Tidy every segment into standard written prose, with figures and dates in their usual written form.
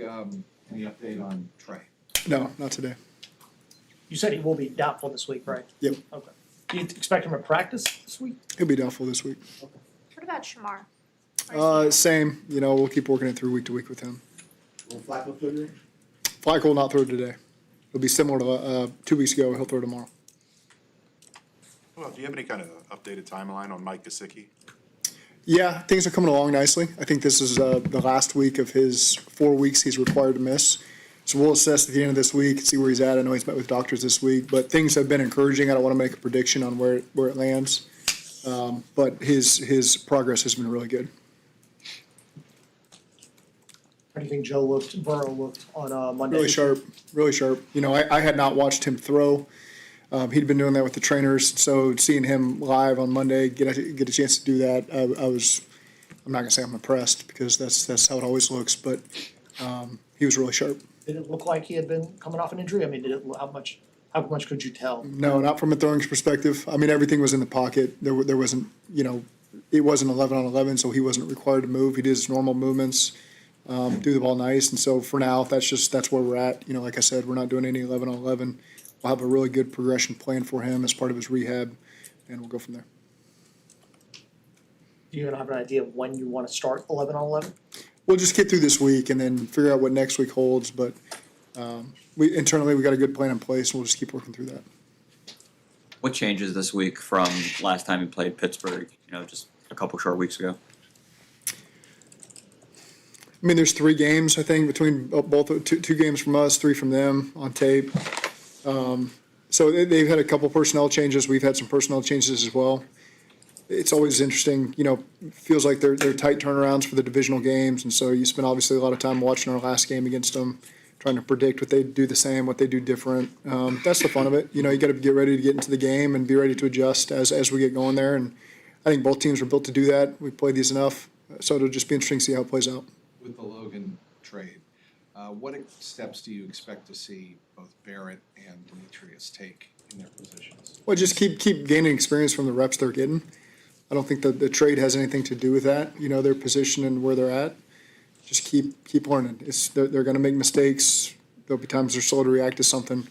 any update on Trey? No, not today. You said he will be doubtful this week, right? Yep. Okay. Do you expect him to practice this week? He'll be doubtful this week. What about Shamar? Same. We'll keep working it through week to week with him. Will Flacco throw today? Flacco will not throw today. It'll be similar to 2 weeks ago. He'll throw tomorrow. Well, do you have any kind of updated timeline on Mike Gesicki? Yeah, things are coming along nicely. I think this is the last week of his 4 weeks he's required to miss. So we'll assess at the end of this week, see where he's at. I know he's met with doctors this week, but things have been encouraging. I don't want to make a prediction on where it lands, but his progress has been really good. How do you think Burrow looked on Monday? Really sharp, really sharp. I had not watched him throw. He'd been doing that with the trainers, so seeing him live on Monday, get a chance to do that, I'm not gonna say I'm impressed because that's how it always looks, but he was really sharp. Did it look like he had been coming off an injury? I mean, how much could you tell? No, not from a throwing perspective. I mean, everything was in the pocket. There wasn't, it wasn't 11 on 11, so he wasn't required to move. He did his normal movements, threw the ball nice, and so for now, that's where we're at. Like I said, we're not doing any 11 on 11. We'll have a really good progression plan for him as part of his rehab, and we'll go from there. Do you even have an idea of when you want to start 11 on 11? We'll just get through this week and then figure out what next week holds, but internally, we got a good plan in place, and we'll just keep working through that. What changes this week from last time you played Pittsburgh, just a couple short weeks ago? I mean, there's 3 games, I think, between both two games from us, 3 from them on tape. So they've had a couple personnel changes. We've had some personnel changes as well. It's always interesting, feels like they're tight turnarounds for the divisional games, and so you spend obviously a lot of time watching our last game against them, trying to predict what they do the same, what they do different. That's the fun of it. You got to get ready to get into the game and be ready to adjust as we get going there, and I think both teams are built to do that. We've played these enough, so it'll just be interesting to see how it plays out. With the Logan trade, what steps do you expect to see both Barrett and Demetrius take in their positions? Well, just keep gaining experience from the reps they're getting. I don't think the trade has anything to do with that. Their position and where they're at. Just keep learning. They're going to make mistakes. There'll be times they're slow to react to something.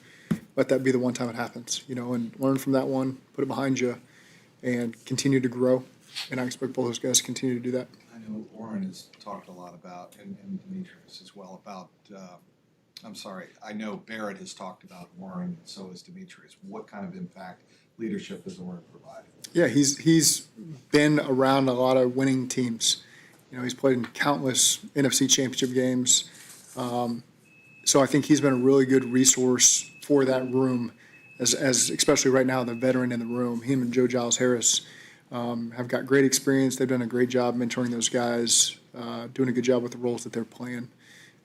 Let that be the one time it happens. And learn from that one, put it behind you, and continue to grow. And I expect both those guys to continue to do that. I know Warren has talked a lot about, and Demetrius as well, about, I know Barrett has talked about Warren, and so has Demetrius. What kind of impact leadership does Warren provide? Yeah, he's been around a lot of winning teams. He's played in countless NFC championship games. So I think he's been a really good resource for that room, as especially right now, the veteran in the room. Him and Joe Giles Harris have got great experience. They've done a great job mentoring those guys, doing a good job with the roles that they're playing.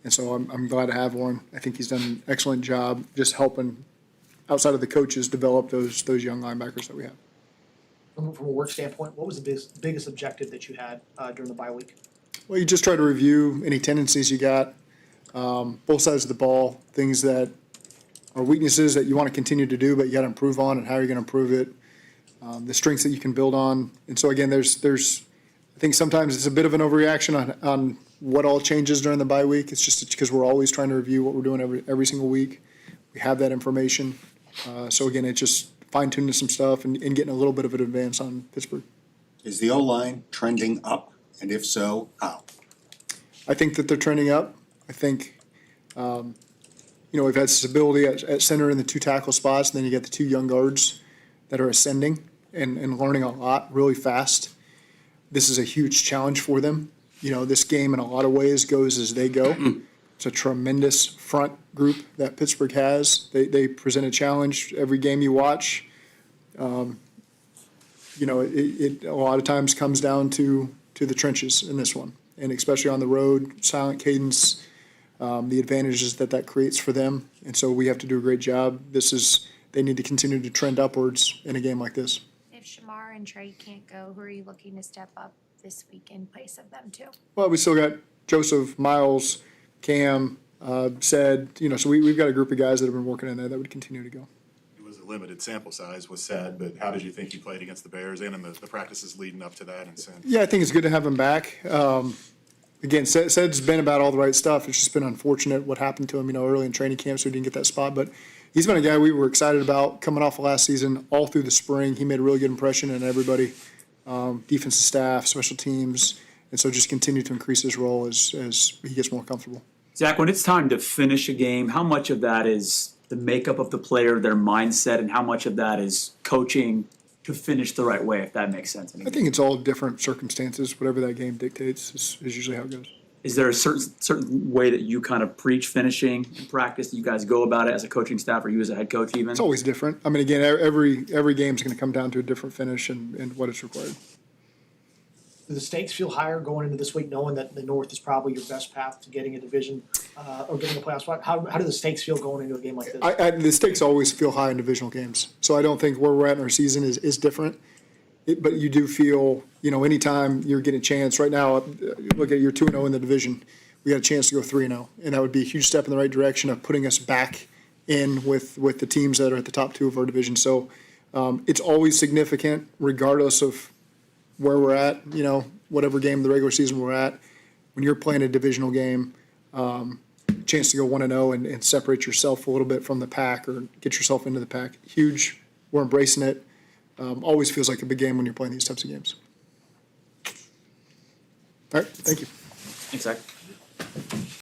And so I'm glad to have Warren. I think he's done an excellent job just helping, outside of the coaches, develop those young linebackers that we have. From a work standpoint, what was the biggest objective that you had during the bye week? Well, you just try to review any tendencies you got, both sides of the ball, things that are weaknesses that you want to continue to do, but you got to improve on, and how you're going to improve it, the strengths that you can build on. And so, again, there's I think sometimes it's a bit of an overreaction on what all changes during the bye week. It's just because we're always trying to review what we're doing every single week. We have that information. So, again, it's just fine-tuning some stuff and getting a little bit of an advance on Pittsburgh. Is the O-line trending up? And if so, how? I think that they're trending up. I think, we've had stability at center in the 2 tackle spots, and then you get the 2 young guards that are ascending and learning a lot really fast. This is a huge challenge for them. This game in a lot of ways goes as they go. It's a tremendous front group that Pittsburgh has. They present a challenge every game you watch. It a lot of times comes down to the trenches in this one, and especially on the road, silent cadence, the advantages that creates for them. And so we have to do a great job. They need to continue to trend upwards in a game like this. If Shamar and Trey can't go, who are you looking to step up this week in place of them too? Well, we still got Joseph, Miles, Cam, so we've got a group of guys that have been working in there that would continue to go. It was a limited sample size, was said, but how did you think he played against the Bears and in the practices leading up to that? And since? Yeah, I think it's good to have him back. again, said's been about all the right stuff. It's just been unfortunate what happened to him, early in training camp, so he didn't get that spot. But he's been a guy we were excited about coming off of last season, all through the spring. He made a really good impression on everybody, defensive staff, special teams, and so just continue to increase his role as he gets more comfortable. Zach, when it's time to finish a game, how much of that is the makeup of the player, their mindset, and how much of that is coaching to finish the right way, if that makes sense? I think it's all different circumstances. Whatever that game dictates is usually how it goes. Is there a certain way that you kind of preach finishing in practice that you guys go about it as a coaching staff, or you as a head coach even? It's always different. I mean, again, every game is going to come down to a different finish and what is required. Do the stakes feel higher going into this week, knowing that the North is probably your best path to getting a division or getting a playoff spot? How do the stakes feel going into a game like this? The stakes always feel high in divisional games, so I don't think where we're at in our season is different. But you do feel, anytime you're getting a chance. Right now, look at you're 2-0 in the division. We got a chance to go 3-0, and that would be a huge step in the right direction of putting us back in with the teams that are at the top two of our division. So it's always significant, regardless of where we're at. Whatever game of the regular season we're at, when you're playing a divisional game, chance to go 1-0 and separate yourself a little bit from the pack or get yourself into the pack. Huge. We're embracing it. Always feels like a big game when you're playing these types of games. All right, thank you. Thanks, Zach.